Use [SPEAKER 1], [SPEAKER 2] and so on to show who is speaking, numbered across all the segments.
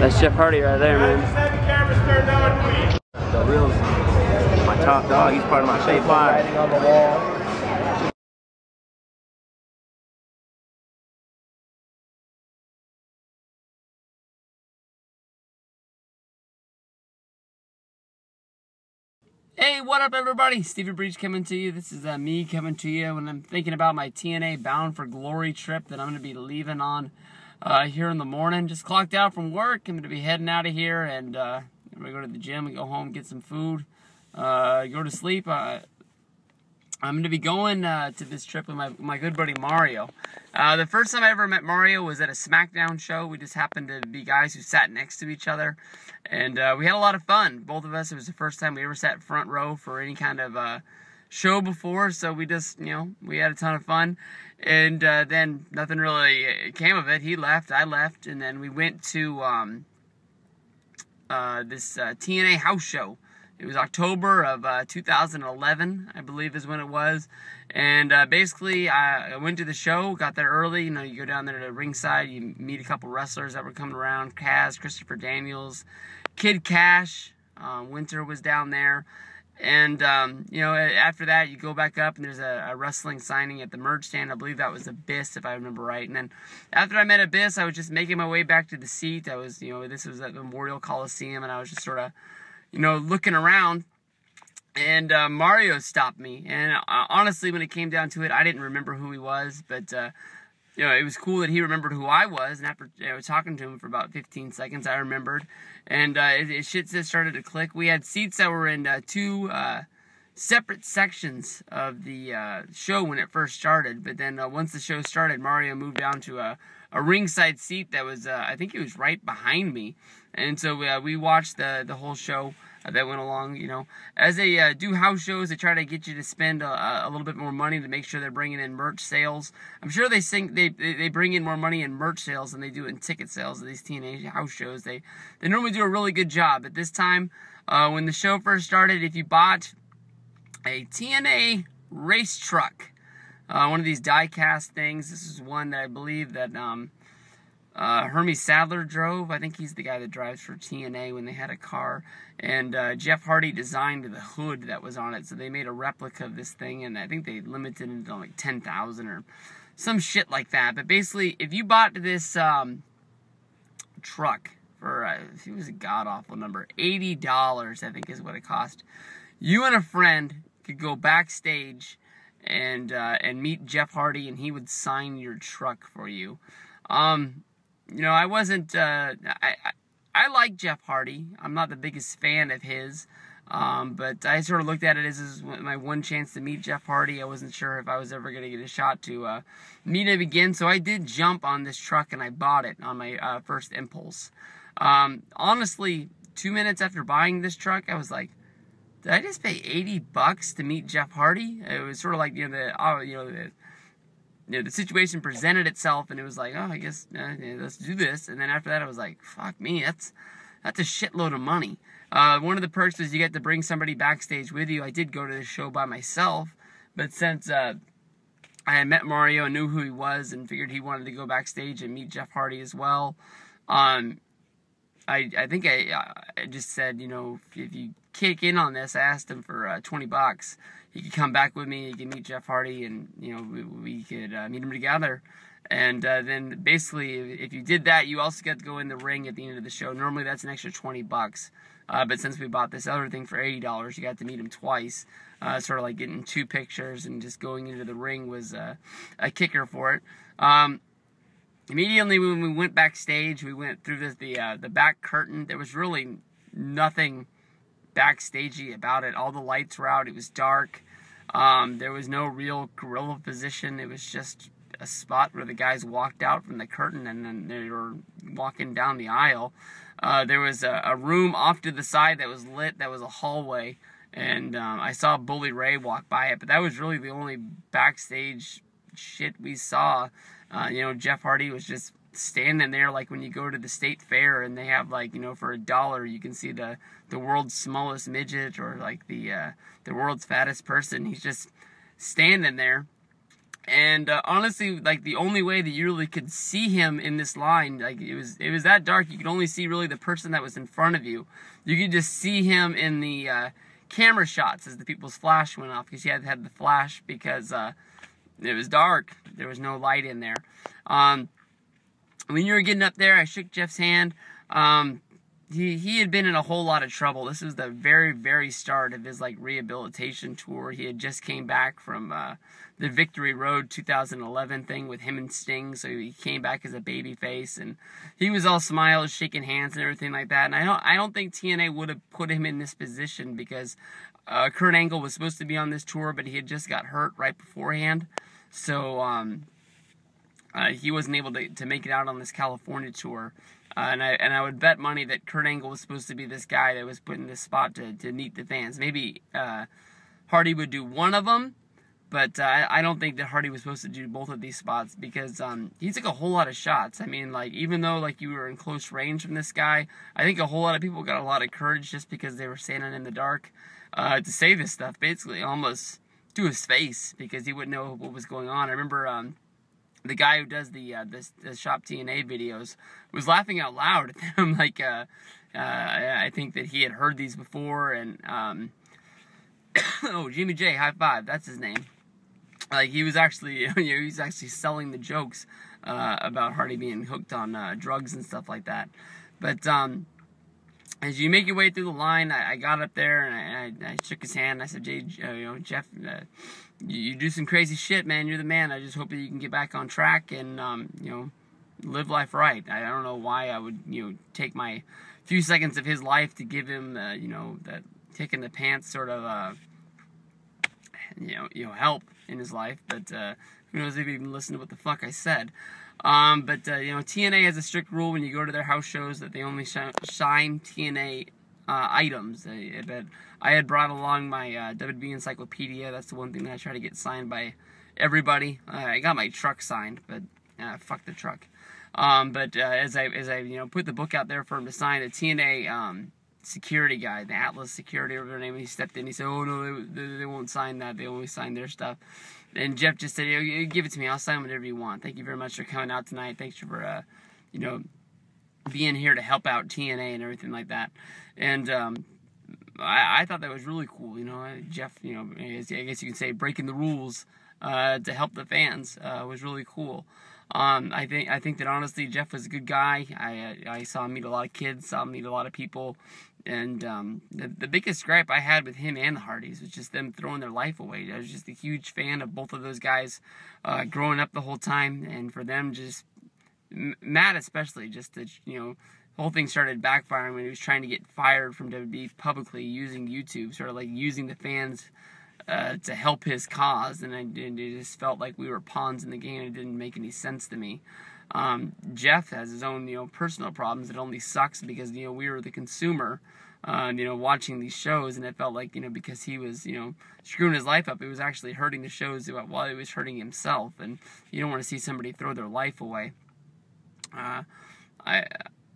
[SPEAKER 1] That's Jeff Hardy right there, man.
[SPEAKER 2] The Real's my top dog. He's part of my Shape 5. Writing on the wall.
[SPEAKER 1] Hey, what up, everybody? Stevie Breach coming to you. This is me coming to you when I'm thinking about my TNA Bound for Glory trip that I'm going to be leaving on here in the morning. Just clocked out from work. I'm going to be heading out of here, and I'm going to go to the gym and go home, get some food, go to sleep. I'm going to be going to this trip with my good buddy Mario. The first time I ever met Mario was at a SmackDown show. We just happened to be guys who sat next to each other, and we had a lot of fun. Both of us, it was the first time we ever sat front row for any kind of show before, so we just, we had a ton of fun. And then nothing really came of it. He left, I left, and then we went to this TNA house show. It was October of 2011, I believe is when it was. And basically, I went to the show, got there early. You go down there to ringside, you meet a couple wrestlers that were coming around. Kaz, Christopher Daniels, Kid Cash, Winter was down there. And, after that, you go back up, and there's a wrestling signing at the merch stand. I believe that was Abyss, if I remember right. And then after I met Abyss, I was just making my way back to the seat. I was, this was at the Memorial Coliseum, and I was just sort of, looking around, and Mario stopped me. And honestly, when it came down to it, I didn't remember who he was, but it was cool that he remembered who I was. And after talking to him for about 15 seconds, I remembered, and shit just started to click. We had seats that were in two separate sections of the show when it first started, but then once the show started, Mario moved down to a ringside seat that was, I think it was right behind me. And so we watched the whole show that went along. As they do house shows, they try to get you to spend a little bit more money to make sure they're bringing in merch sales. I'm sure they bring in more money in merch sales than they do in ticket sales of these TNA house shows. They normally do a really good job. But this time, when the show first started, if you bought a TNA race truck, one of these die-cast things, this is one that I believe that Hermes Sadler drove. I think he's the guy that drives for TNA when they had a car. And Jeff Hardy designed the hood that was on it. So they made a replica of this thing, and I think they limited it to like 10,000 or some shit like that. But basically, if you bought this truck for, it was a god-awful number, $80, I think is what it cost, you and a friend could go backstage and meet Jeff Hardy, and he would sign your truck for you. I wasn't, I like Jeff Hardy. I'm not the biggest fan of his, but I sort of looked at it as my one chance to meet Jeff Hardy. I wasn't sure if I was ever going to get a shot to meet him again, so I did jump on this truck, and I bought it on my first impulse. Honestly, 2 minutes after buying this truck, I was like, did I just pay $80 to meet Jeff Hardy? It was sort of like, the situation presented itself, and it was like, oh, I guess let's do this. And then after that, I was like, fuck me, that's a shitload of money. One of the perks was you get to bring somebody backstage with you. I did go to the show by myself, but since I had met Mario and knew who he was and figured he wanted to go backstage and meet Jeff Hardy as well, I think I just said, if you kick in on this, I asked him for $20. He could come back with me, he could meet Jeff Hardy, and, we could meet him together. And then basically, if you did that, you also got to go in the ring at the end of the show. Normally, that's an extra $20. But since we bought this other thing for $80, you got to meet him twice. Sort of like getting 2 pictures, and just going into the ring was a kicker for it. Immediately when we went backstage, we went through the back curtain. There was really nothing backstagey about it. All the lights were out. It was dark. There was no real gorilla position. It was just a spot where the guys walked out from the curtain, and then they were walking down the aisle. There was a room off to the side that was lit. That was a hallway, and I saw Bully Ray walk by it. But that was really the only backstage shit we saw. Jeff Hardy was just standing there, like when you go to the state fair and they have, like, for $1 you can see the world's smallest midget, or like the world's fattest person. He's just standing there. And honestly, like, the only way that you really could see him in this line, like, it was that dark, you could only see really the person that was in front of you. You could just see him in the camera shots as the people's flash went off, because he had to have the flash because it was dark. There was no light in there. When you were getting up there, I shook Jeff's hand. He had been in a whole lot of trouble. This was the very, very start of his, like, rehabilitation tour. He had just came back from the Victory Road 2011 thing with him and Sting, so he came back as a baby face, and he was all smiles, shaking hands and everything like that. And I don't think TNA would have put him in this position, because Kurt Angle was supposed to be on this tour, but he had just got hurt right beforehand, so he wasn't able to make it out on this California tour. And I would bet money that Kurt Angle was supposed to be this guy that was put in this spot to meet the fans. Maybe Hardy would do one of them, but I don't think that Hardy was supposed to do both of these spots, because he took a whole lot of shots. I mean, like, even though, like, you were in close range from this guy, I think a whole lot of people got a lot of courage just because they were standing in the dark to say this stuff, basically almost to his face, because he wouldn't know what was going on. I remember the guy who does the Shop TNA videos was laughing out loud at them. Like, I think that he had heard these before, and oh, Jimmy J, high five, that's his name. Like, he was actually, he was actually selling the jokes about Hardy being hooked on drugs and stuff like that. But as you make your way through the line, I got up there and I shook his hand. And I said, Jeff, you do some crazy shit, man. You're the man. I just hope that you can get back on track and live life right. I don't know why I would take my few seconds of his life to give him that taking the pants sort of help in his life, but who knows if he even listened to what the fuck I said. But TNA has a strict rule when you go to their house shows that they only sign TNA items. But I had brought along my WWE encyclopedia. That's the one thing that I try to get signed by everybody. I got my truck signed, but fuck the truck. But as I put the book out there for him to sign, the TNA security guy, the Atlas security, or whatever their name, he stepped in. He said, "Oh no, they won't sign that. They only sign their stuff." And Jeff just said, "Give it to me. I'll sign whatever you want. Thank you very much for coming out tonight. Thanks for being here to help out TNA and everything like that." And I thought that was really cool. Jeff, I guess you can say breaking the rules to help the fans was really cool. I think that honestly Jeff was a good guy. I saw him meet a lot of kids, saw him meet a lot of people, and the biggest gripe I had with him and the Hardys was just them throwing their life away. I was just a huge fan of both of those guys growing up the whole time, and for them just Matt especially, just the whole thing started backfiring when he was trying to get fired from WWE publicly using YouTube, sort of like using the fans to help his cause, and it just felt like we were pawns in the game. It didn't make any sense to me. Jeff has his own, personal problems. It only sucks because, we were the consumer, watching these shows, and it felt like, because he was, screwing his life up, it was actually hurting the shows while he was hurting himself, and you don't want to see somebody throw their life away.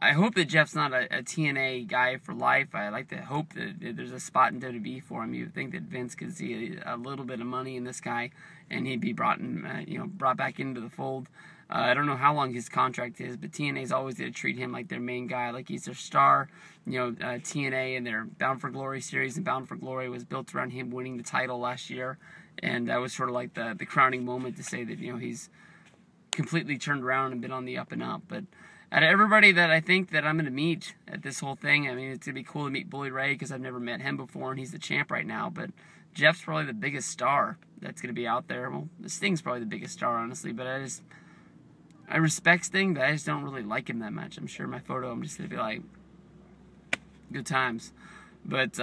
[SPEAKER 1] I hope that Jeff's not a TNA guy for life. I like to hope that there's a spot in WWE for him. You would think that Vince could see a little bit of money in this guy, and he'd be brought back into the fold. I don't know how long his contract is, but TNA's always going to treat him like their main guy, like he's their star. TNA and their Bound for Glory series, and Bound for Glory was built around him winning the title last year, and that was sort of like the crowning moment to say that he's completely turned around and been on the up and up. But out of everybody that I think that I'm going to meet at this whole thing, I mean, it's going to be cool to meet Bully Ray because I've never met him before, and he's the champ right now. But Jeff's probably the biggest star that's going to be out there. Well, Sting's probably the biggest star, honestly, but I respect Sting, but I just don't really like him that much. I'm sure my photo, I'm just going to be like, good times. But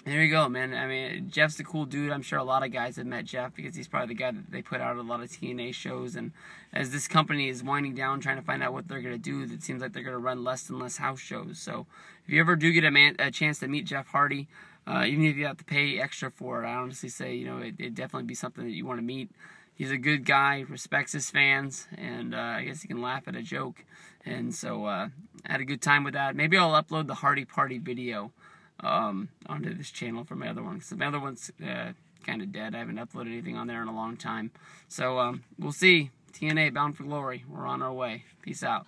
[SPEAKER 1] there you go, man. I mean, Jeff's a cool dude. I'm sure a lot of guys have met Jeff because he's probably the guy that they put out a lot of TNA shows. And as this company is winding down, trying to find out what they're going to do, it seems like they're going to run less and less house shows. So if you ever do get a chance to meet Jeff Hardy, even if you have to pay extra for it, I honestly say, it'd definitely be something that you want to meet. He's a good guy, respects his fans, and I guess he can laugh at a joke. And so I had a good time with that. Maybe I'll upload the Hardy Party video onto this channel for my other one, because my other one's kind of dead. I haven't uploaded anything on there in a long time. So we'll see. TNA Bound for Glory. We're on our way. Peace out.